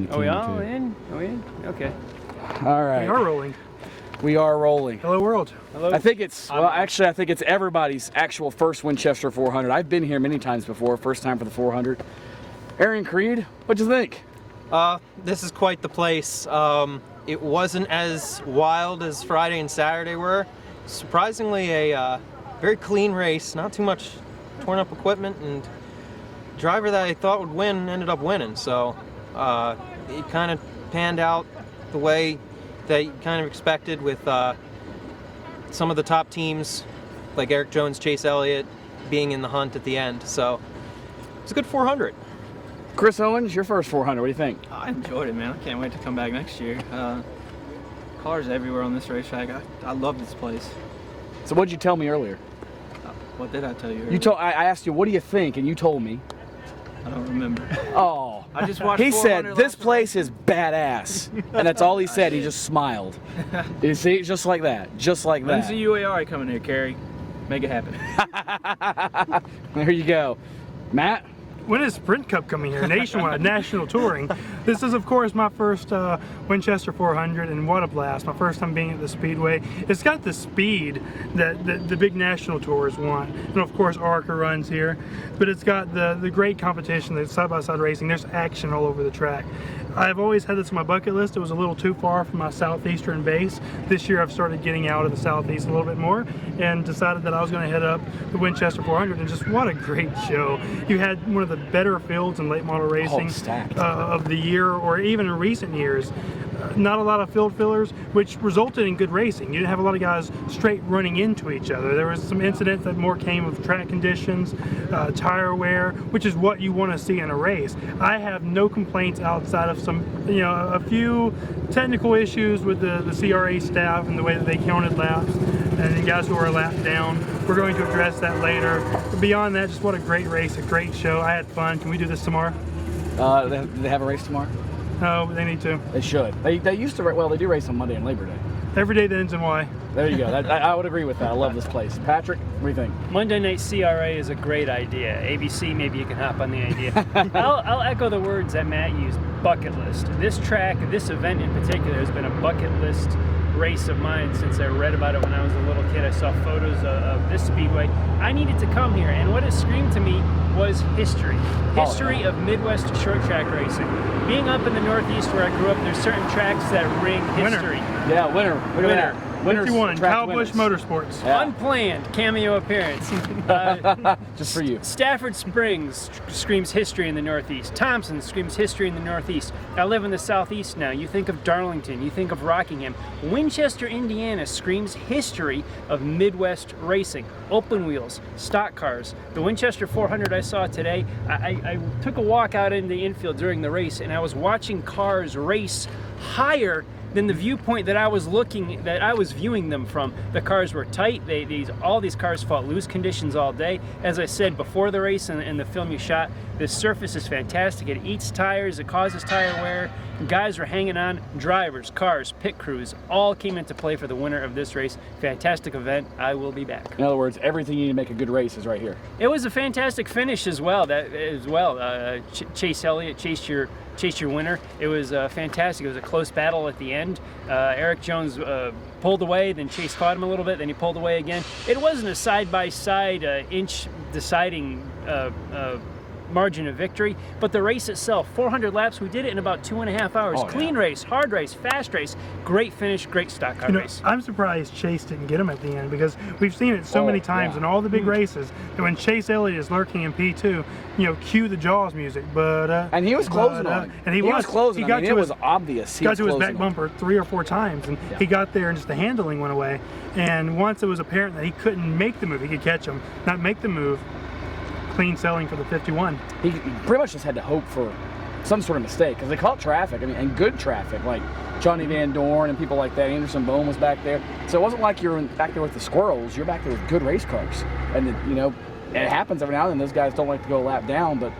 the team. Oh, we all too. in? Are we in? Okay. All right. We are rolling. We are rolling. Hello, world. Hello. I think it's, well, actually, I think it's everybody's actual first Winchester 400. I've been here many times before, first time for the 400. Aaron Creed, what'd you think? This is quite the place. It wasn't as wild as Friday and Saturday were. Surprisingly, a very clean race, not too much torn up equipment, and the driver that I thought would win ended up winning. So it kind of panned out the way that you kind of expected, with some of the top teams like Eric Jones, Chase Elliott being in the hunt at the end. So it's a good 400. Chris Owens, your first 400, what do you think? I enjoyed it, man. I can't wait to come back next year. Cars everywhere on this racetrack. I love this place. So what'd you tell me earlier? What did I tell you earlier? You told, I asked you, what do you think? And you told me. I don't remember. Oh. I just watched He 400 said, this laps of place is badass. And that's all he said. He just smiled. You see, just like that. Just like When's that. the UAR coming here, Kerry? Make it happen. There you go. Matt? When is Sprint Cup coming here? Nationwide, national touring. This is, of course, my first Winchester 400, and what a blast. My first time being at the Speedway. It's got the speed that the big national tours want. And, of course, ARCA runs here. But it's got the great competition, the side-by-side racing. There's action all over the track. I've always had this on my bucket list. It was a little too far from my southeastern base. This year I've started getting out of the southeast a little bit more and decided that I was going to head up the Winchester 400, and just what a great show. You had one of the better fields in late model racing of the year, or even in recent years. Not a lot of field fillers, which resulted in good racing. You didn't have a lot of guys straight running into each other. There was some incidents that more came with track conditions, tire wear, which is what you want to see in a race. I have no complaints outside of some, a few technical issues with the CRA staff and the way that they counted laps and the guys who were a lap down. We're going to address that later. But beyond that, just what a great race, a great show. I had fun. Can we do this tomorrow? Do they have a race tomorrow? No, but they need to. They should. They used to, well, they do race on Monday and Labor Day. Every day that ends in Y. There you go. I would agree with that. I love this place. Patrick, what do you think? Monday night CRA is a great idea. ABC, maybe you can hop on the idea. I'll echo the words that Matt used, bucket list. This track, this event in particular, has been a bucket list race of mine since I read about it when I was a little kid. I saw photos of this speedway. I needed to come here, and what it screamed to me was history. History of Midwest short track racing. Being up in the Northeast where I grew up, there's certain tracks that ring history. Yeah, winner. Look at that. Winners, 51, track Kyle Busch winners. Motorsports. Yeah. Unplanned cameo appearance. Just for you. Stafford Springs screams history in the Northeast. Thompson screams history in the Northeast. I live in the Southeast now. You think of Darlington, you think of Rockingham. Winchester, Indiana screams history of Midwest racing. Open wheels, stock cars. The Winchester 400 I saw today, I took a walk out in the infield during the race, and I was watching cars race higher than the viewpoint that I was viewing them from. The cars were tight. All these cars fought loose conditions all day. As I said before the race and the film you shot, this surface is fantastic. It eats tires, it causes tire wear. Guys were hanging on. Drivers, cars, pit crews, all came into play for the winner of this race. Fantastic event. I will be back. In other words, everything you need to make a good race is right here. It was a fantastic finish as well. Chase Elliott chased your winner. It was fantastic. It was a close battle at the end. Eric Jones pulled away, then Chase caught him a little bit, then he pulled away again. It wasn't a side-by-side inch deciding margin of victory, but the race itself, 400 laps, we did it in about 2.5 hours. Clean race, hard race, fast race, great finish, great stock car race. I'm surprised Chase didn't get him at the end, because we've seen it so many times in all the big races that when Chase Elliott is lurking in P2, cue the Jaws music, and he was closing on him. And he was closing on him. It was obvious. He got to his back bumper 3 or 4 times, and he got there and just the handling went away. And once it was apparent that he couldn't make the move, he could catch him, not make the move, clean selling for the 51. He pretty much just had to hope for some sort of mistake, because they caught traffic, and good traffic, like Johnny Van Dorn and people like that. Anderson Bohm was back there. So it wasn't like you were back there with the squirrels. You're back there with good race cars. And, it happens every now and then. Those guys don't like to go a lap down, but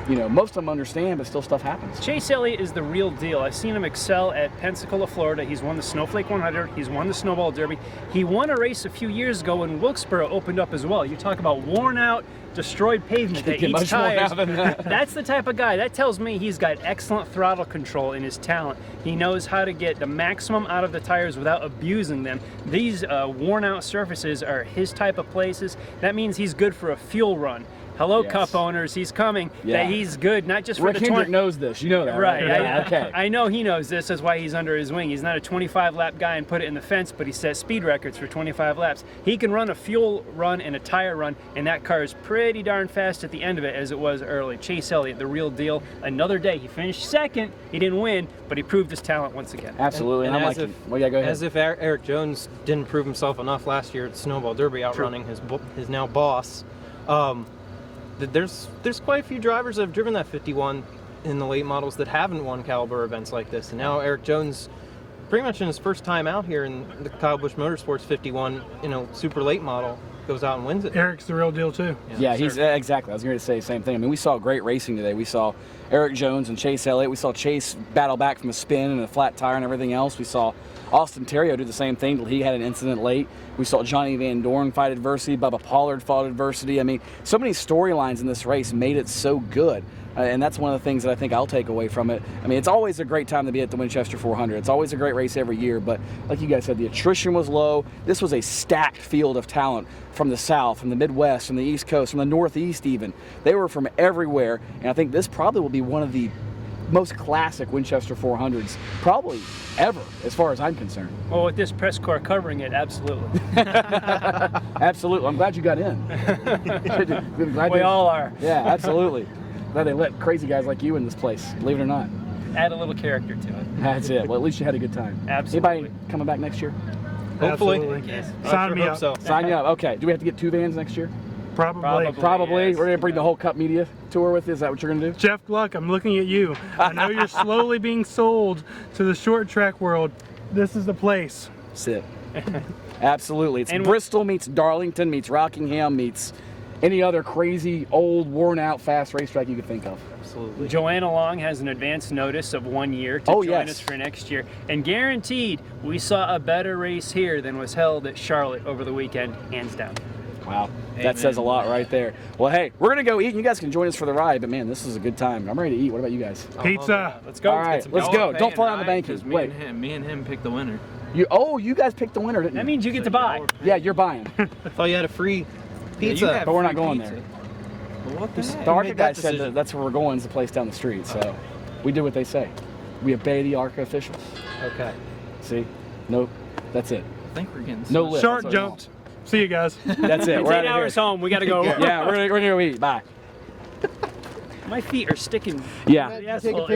you know, most of them understand, but still stuff happens. Chase Elliott is the real deal. I've seen him excel at Pensacola, Florida. He's won the Snowflake 100. He's won the Snowball Derby. He won a race a few years ago when Wilkesboro opened up as well. You talk about worn out, destroyed pavement that eats Much more tires. now than that. That's the type of guy. That tells me he's got excellent throttle control in his talent. He knows how to get the maximum out of the tires without abusing them. These worn out surfaces are his type of places. That means he's good for a fuel run. Hello, Yes. Cup owners. He's coming. Yeah. That he's good, not just for Rick the Hendrick 20. knows this. You know that, Right. Yeah, okay. I know he knows this. That's why he's under his wing. He's not a 25-lap guy and put it in the fence, but he set speed records for 25 laps. He can run a fuel run and a tire run, and that car is pretty darn fast at the end of it, as it was early. Chase Elliott, the real deal. Another day. He finished second. He didn't win, but he proved his talent once again. Absolutely. And I'm as like, if- well, yeah, go ahead. As if Eric Jones didn't prove himself enough last year at the Snowball Derby, outrunning his now boss. There's quite a few drivers that have driven that 51 in the late models that haven't won caliber events like this. And now Eric Jones, pretty much in his first time out here in the Kyle Busch Motorsports 51, super late model, goes out and wins it. Eric's the real deal too. Yeah, he's exactly. I was going to say the same thing. I mean, we saw great racing today. We saw Eric Jones and Chase Elliott. We saw Chase battle back from a spin and a flat tire and everything else. We saw Austin Terrio do the same thing. He had an incident late. We saw Johnny Van Dorn fight adversity. Bubba Pollard fought adversity. I mean, so many storylines in this race made it so good. And that's one of the things that I think I'll take away from it. I mean, it's always a great time to be at the Winchester 400. It's always a great race every year, but like you guys said, the attrition was low. This was a stacked field of talent from the South, from the Midwest, from the East Coast, from the Northeast even. They were from everywhere, and I think this probably will be one of the most classic Winchester 400s probably ever, as far as I'm concerned. Well, with this press corps covering it, absolutely. Absolutely. I'm glad you got in. We all are. Yeah, absolutely. Glad they let crazy guys like you in this place, believe it or not. Add a little character to it. That's it. Well, at least you had a good time. Absolutely. Anybody coming back next year? Hopefully. Absolutely. Yes. Sign me hope up. so. Sign you up. Okay. Do we have to get 2 vans next year? Probably. Probably. Yes. We're going to bring the whole Cup Media tour with you. Is that what you're going to do? Jeff Gluck, I'm looking at you. I know you're slowly being sold to the short track world. This is the place. Sit. Absolutely. It's And Bristol meets Darlington meets Rockingham meets any other crazy, old, worn-out, fast racetrack you could think of. Absolutely. Joanna Long has an advance notice of 1 year to Oh, join yes. us for next year. And guaranteed, we saw a better race here than was held at Charlotte over the weekend, hands down. Wow. That says a lot right there. Well, hey, we're going to go eat. You guys can join us for the ride, but man, this is a good time. I'm ready to eat. What about you guys? Pizza. Let's go. All right, let's go. Don't fall out in the bank. Because Wait. me and him picked the winner. You guys picked the winner, didn't you? That means you get to buy. Yeah, you're buying. I thought you had a free pizza. Yeah, you have But we're not free going pizza. there. Well, what the heck? The ARCA made guy that said decision? that's where we're going is the place down the street, so we did what they say. We obey the ARCA officials. Okay. See? No, that's it. I think we're getting No switched. lift. Shark That's what we jumped. See you guys. want. That's it. It's We're 8 out of hours here. home. We got to go. Yeah, we're gonna go eat. Bye. My feet are sticking. Yeah. Yes, well,